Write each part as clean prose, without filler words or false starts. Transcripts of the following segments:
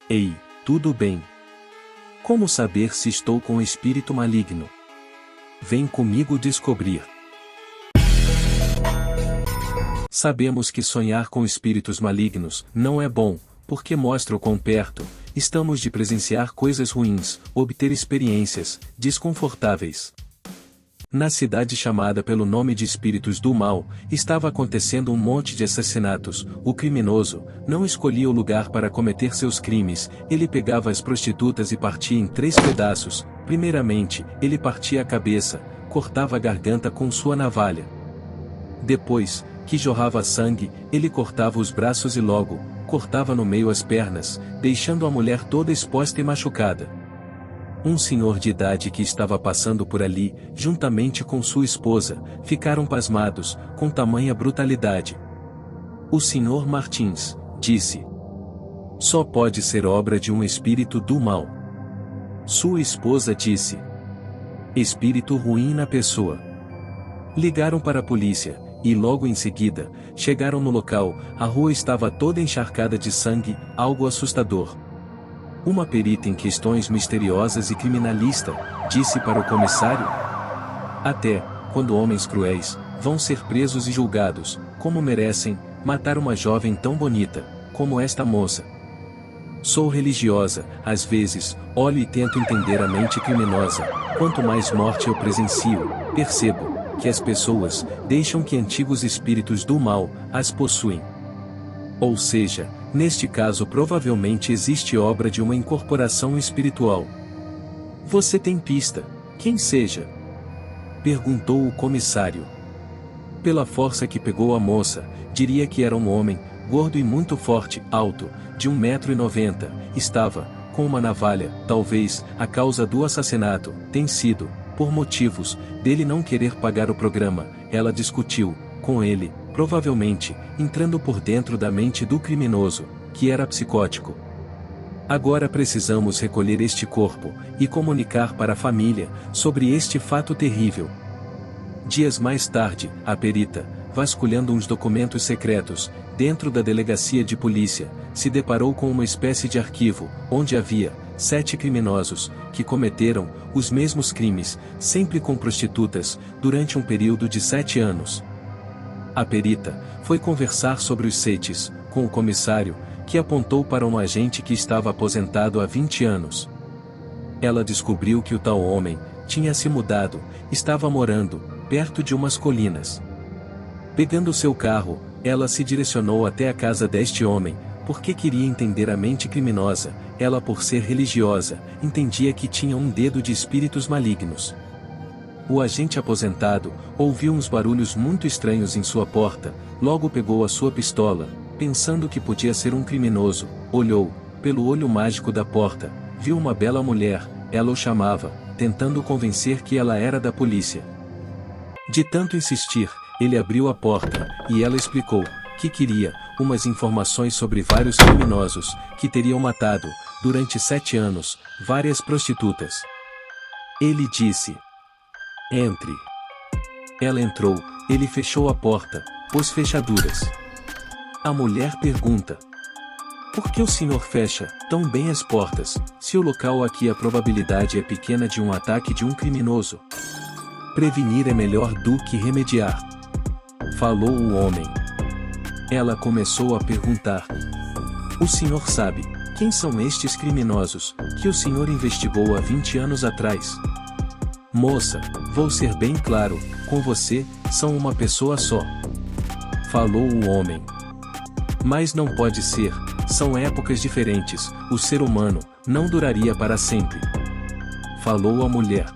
Ei, tudo bem? Como saber se estou com espírito maligno? Vem comigo descobrir. Sabemos que sonhar com espíritos malignos não é bom, porque mostra o quão perto estamos de presenciar coisas ruins, obter experiências desconfortáveis. Na cidade chamada pelo nome de Espíritos do Mal, estava acontecendo um monte de assassinatos. O criminoso não escolhia o lugar para cometer seus crimes, ele pegava as prostitutas e partia em 3 pedaços. Primeiramente, ele partia a cabeça, cortava a garganta com sua navalha. Depois, que jorrava sangue, ele cortava os braços e logo, cortava no meio as pernas, deixando a mulher toda exposta e machucada. Um senhor de idade que estava passando por ali, juntamente com sua esposa, ficaram pasmados, com tamanha brutalidade. O senhor Martins disse: só pode ser obra de um espírito do mal. Sua esposa disse: espírito ruim na pessoa. Ligaram para a polícia, e logo em seguida, chegaram no local. A rua estava toda encharcada de sangue, algo assustador. Uma perita em questões misteriosas e criminalista disse para o comissário: até quando homens cruéis vão ser presos e julgados, como merecem, matar uma jovem tão bonita como esta moça? Sou religiosa, às vezes, olho e tento entender a mente criminosa. Quanto mais morte eu presencio, percebo que as pessoas deixam que antigos espíritos do mal as possuem. Ou seja, neste caso provavelmente existe obra de uma incorporação espiritual. Você tem pista? Quem seja? Perguntou o comissário. Pela força que pegou a moça, diria que era um homem, gordo e muito forte, alto, de 1,90 m, estava com uma navalha. Talvez a causa do assassinato tenha sido, por motivos dele não querer pagar o programa. Ela discutiu com ele, provavelmente, entrando por dentro da mente do criminoso, que era psicótico. Agora precisamos recolher este corpo, e comunicar para a família, sobre este fato terrível. Dias mais tarde, a perita, vasculhando uns documentos secretos, dentro da delegacia de polícia, se deparou com uma espécie de arquivo, onde havia 7 criminosos, que cometeram os mesmos crimes, sempre com prostitutas, durante um período de 7 anos. A perita foi conversar sobre os CETs com o comissário, que apontou para um agente que estava aposentado há 20 anos. Ela descobriu que o tal homem tinha se mudado, estava morando perto de umas colinas. Pegando seu carro, ela se direcionou até a casa deste homem, porque queria entender a mente criminosa. Ela, por ser religiosa, entendia que tinha um dedo de espíritos malignos. O agente aposentado ouviu uns barulhos muito estranhos em sua porta, logo pegou a sua pistola, pensando que podia ser um criminoso, olhou pelo olho mágico da porta, viu uma bela mulher, ela o chamava, tentando convencer que ela era da polícia. De tanto insistir, ele abriu a porta, e ela explicou que queria umas informações sobre vários criminosos, que teriam matado, durante 7 anos, várias prostitutas. Ele disse: entre. Ela entrou, ele fechou a porta, pôs fechaduras. A mulher pergunta: por que o senhor fecha tão bem as portas, se o local aqui a probabilidade é pequena de um ataque de um criminoso? Prevenir é melhor do que remediar. Falou o homem. Ela começou a perguntar: o senhor sabe quem são estes criminosos, que o senhor investigou há 20 anos atrás? Moça, vou ser bem claro com você, são uma pessoa só. Falou o homem. Mas não pode ser, são épocas diferentes, o ser humano não duraria para sempre. Falou a mulher.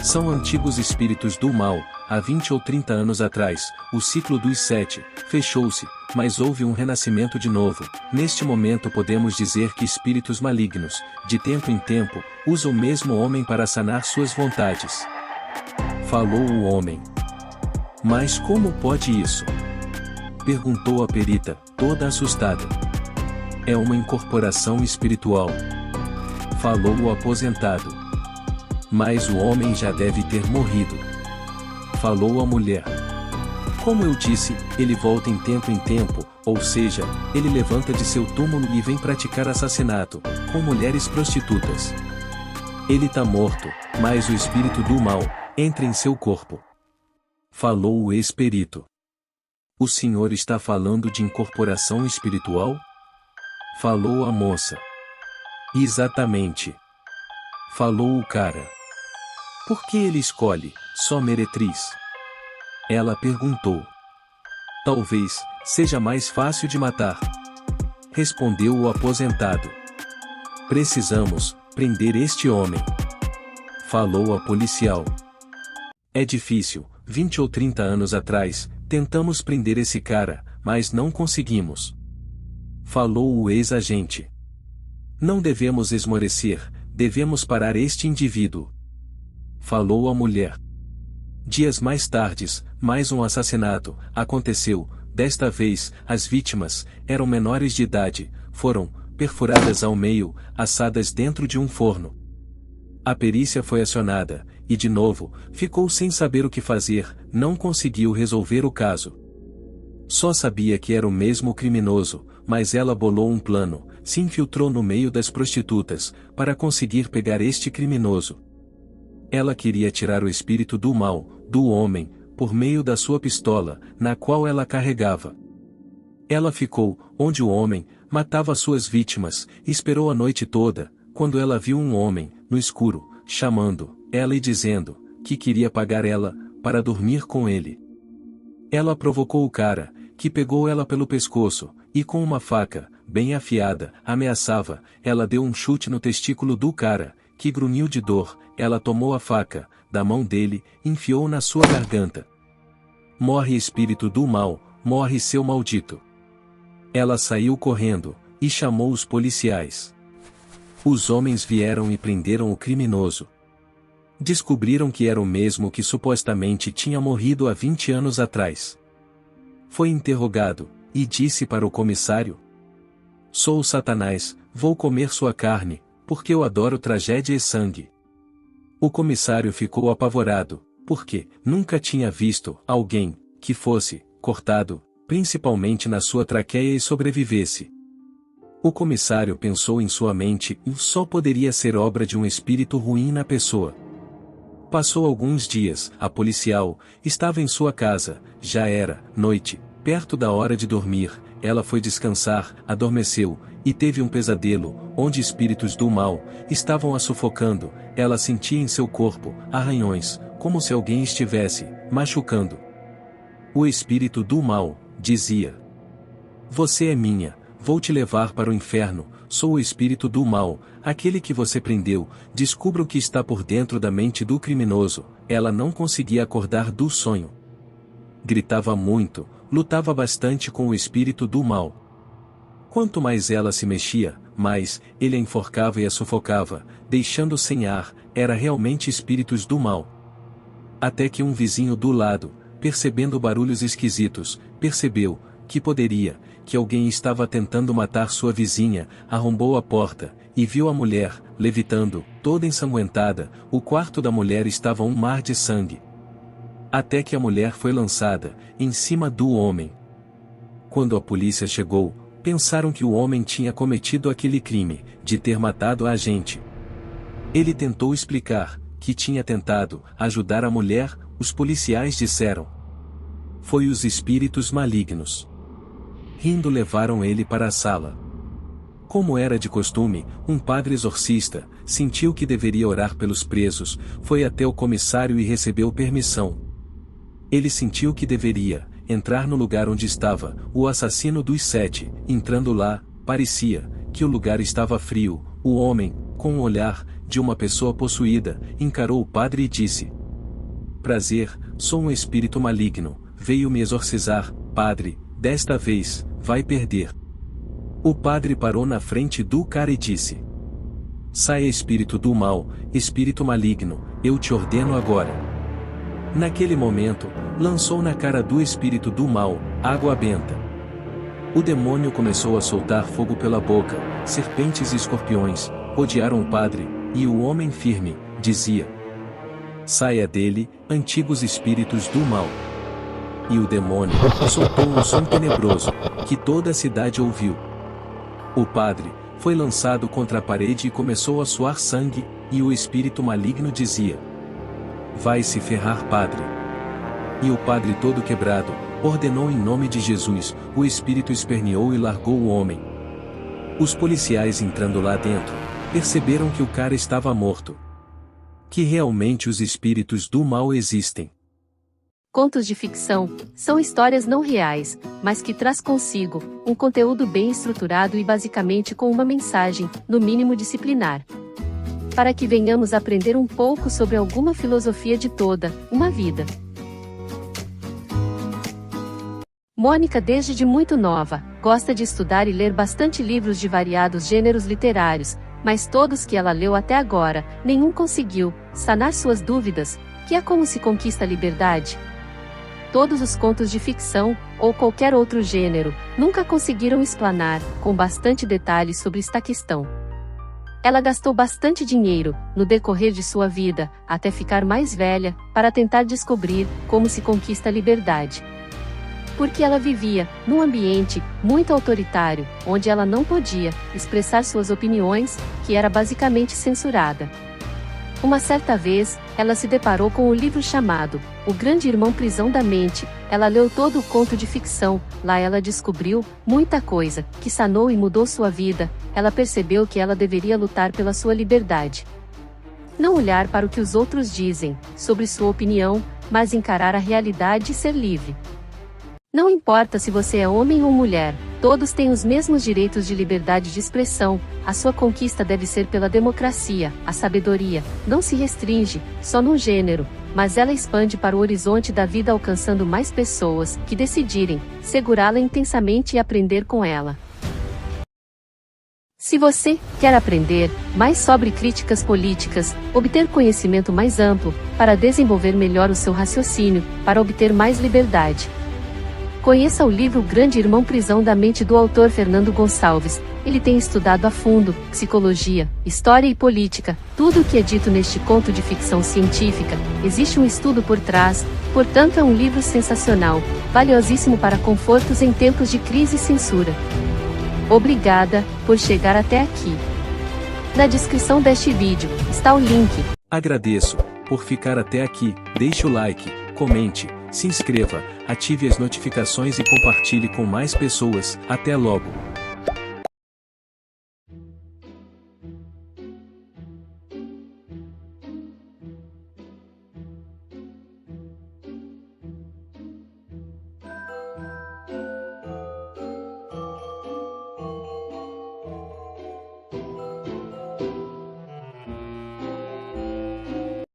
São antigos espíritos do mal, há 20 ou 30 anos atrás, o ciclo dos 7 fechou-se, mas houve um renascimento de novo. Neste momento podemos dizer que espíritos malignos, de tempo em tempo, usam o mesmo homem para sanar suas vontades. Falou o homem. Mas como pode isso? Perguntou a perita, toda assustada. É uma incorporação espiritual. Falou o aposentado. Mas o homem já deve ter morrido. Falou a mulher. Como eu disse, ele volta em tempo, Ou seja, ele levanta de seu túmulo e vem praticar assassinato, com mulheres prostitutas. Ele tá morto, mas o espírito do mal entra em seu corpo. Falou o ex-perito. O senhor está falando de incorporação espiritual? Falou a moça. Exatamente. Falou o cara. Por que ele escolhe só meretriz? Ela perguntou. Talvez seja mais fácil de matar. Respondeu o aposentado. Precisamos prender este homem. Falou a policial. É difícil, 20 ou 30 anos atrás, tentamos prender esse cara, mas não conseguimos. Falou o ex-agente. Não devemos esmorecer, devemos parar este indivíduo. Falou a mulher. Dias mais tardes, mais um assassinato aconteceu. Desta vez, as vítimas eram menores de idade, foram perfuradas ao meio, assadas dentro de um forno. A perícia foi acionada, e de novo, ficou sem saber o que fazer, não conseguiu resolver o caso. Só sabia que era o mesmo criminoso, mas ela bolou um plano, se infiltrou no meio das prostitutas, para conseguir pegar este criminoso. Ela queria tirar o espírito do mal, do homem, por meio da sua pistola, na qual ela carregava. Ela ficou, onde o homem matava suas vítimas, e esperou a noite toda, quando ela viu um homem, no escuro, chamando ela e dizendo que queria pagar ela, para dormir com ele. Ela provocou o cara, que pegou ela pelo pescoço, e com uma faca, bem afiada, ameaçava. Ela deu um chute no testículo do cara, que grunhiu de dor. Ela tomou a faca da mão dele, enfiou na sua garganta. Morre espírito do mal, morre seu maldito. Ela saiu correndo, e chamou os policiais. Os homens vieram e prenderam o criminoso. Descobriram que era o mesmo que supostamente tinha morrido há 20 anos atrás. Foi interrogado, e disse para o comissário: Sou o Satanás, vou comer sua carne, porque eu adoro tragédia e sangue. O comissário ficou apavorado, porque nunca tinha visto alguém que fosse cortado, principalmente na sua traqueia, e sobrevivesse. O comissário pensou em sua mente e só poderia ser obra de um espírito ruim na pessoa. Passou alguns dias, a policial estava em sua casa, já era noite, perto da hora de dormir. Ela foi descansar, adormeceu, e teve um pesadelo, onde espíritos do mal estavam a sufocando. Ela sentia em seu corpo arranhões, como se alguém estivesse machucando. O espírito do mal dizia: Você é minha, vou te levar para o inferno. Sou o espírito do mal, aquele que você prendeu. Descubra o que está por dentro da mente do criminoso. Ela não conseguia acordar do sonho. Gritava muito, lutava bastante com o espírito do mal. Quanto mais ela se mexia, mais ele a enforcava e a sufocava, deixando sem ar. Era realmente espíritos do mal. Até que um vizinho do lado, percebendo barulhos esquisitos, percebeu que alguém estava tentando matar sua vizinha. Arrombou a porta, e viu a mulher, levitando, toda ensanguentada. O quarto da mulher estava um mar de sangue. Até que a mulher foi lançada em cima do homem. Quando a polícia chegou, pensaram que o homem tinha cometido aquele crime, de ter matado a agente. Ele tentou explicar que tinha tentado ajudar a mulher. Os policiais disseram: Foi os espíritos malignos. Rindo, levaram ele para a sala. Como era de costume, um padre exorcista sentiu que deveria orar pelos presos, foi até o comissário e recebeu permissão. Ele sentiu que deveria entrar no lugar onde estava o assassino dos 7. Entrando lá, parecia que o lugar estava frio. O homem, com o olhar de uma pessoa possuída, encarou o padre e disse: Prazer, sou um espírito maligno, veio me exorcizar. Padre, desta vez, vai perder. O padre parou na frente do cara e disse: Saia, espírito do mal, espírito maligno, eu te ordeno agora. Naquele momento, lançou na cara do espírito do mal água benta. O demônio começou a soltar fogo pela boca. Serpentes e escorpiões rodearam o padre, e o homem firme dizia: Saia dele, antigos espíritos do mal. e o demônio soltou um som tenebroso, que toda a cidade ouviu. O padre foi lançado contra a parede e começou a suar sangue, e o espírito maligno dizia: "Vai se ferrar, padre." E o padre, todo quebrado, ordenou em nome de Jesus, o espírito esperneou e largou o homem. Os policiais, entrando lá dentro, perceberam que o cara estava morto. Que realmente os espíritos do mal existem. Contos de ficção são histórias não reais, mas que traz consigo um conteúdo bem estruturado e basicamente com uma mensagem, no mínimo disciplinar. Para que venhamos aprender um pouco sobre alguma filosofia de toda uma vida. Mônica, desde muito nova, gosta de estudar e ler bastante livros de variados gêneros literários, mas todos que ela leu até agora, nenhum conseguiu sanar suas dúvidas, que é como se conquista a liberdade. Todos os contos de ficção, ou qualquer outro gênero, nunca conseguiram explanar, com bastante detalhes sobre esta questão. Ela gastou bastante dinheiro, no decorrer de sua vida, até ficar mais velha, para tentar descobrir como se conquista a liberdade. Porque ela vivia num ambiente muito autoritário, onde ela não podia expressar suas opiniões, que era basicamente censurada. Uma certa vez, ela se deparou com o livro chamado O Grande Irmão Prisão da Mente. Ela leu todo o conto de ficção. Lá ela descobriu muita coisa, que sanou e mudou sua vida. Ela percebeu que ela deveria lutar pela sua liberdade. Não olhar para o que os outros dizem, sobre sua opinião, mas encarar a realidade e ser livre. Não importa se você é homem ou mulher, todos têm os mesmos direitos de liberdade de expressão. A sua conquista deve ser pela democracia. A sabedoria não se restringe só num gênero, mas ela expande para o horizonte da vida, alcançando mais pessoas que decidirem segurá-la intensamente e aprender com ela. Se você quer aprender mais sobre críticas políticas, obter conhecimento mais amplo, para desenvolver melhor o seu raciocínio, para obter mais liberdade, conheça o livro Grande Irmão Prisão da Mente do autor Fernando Gonçalves. Ele tem estudado a fundo psicologia, história e política. Tudo o que é dito neste conto de ficção científica, existe um estudo por trás, portanto é um livro sensacional, valiosíssimo para confortos em tempos de crise e censura. Obrigada por chegar até aqui. Na descrição deste vídeo está o link. Agradeço por ficar até aqui. Deixe o like, comente, se inscreva, ative as notificações e compartilhe com mais pessoas. Até logo!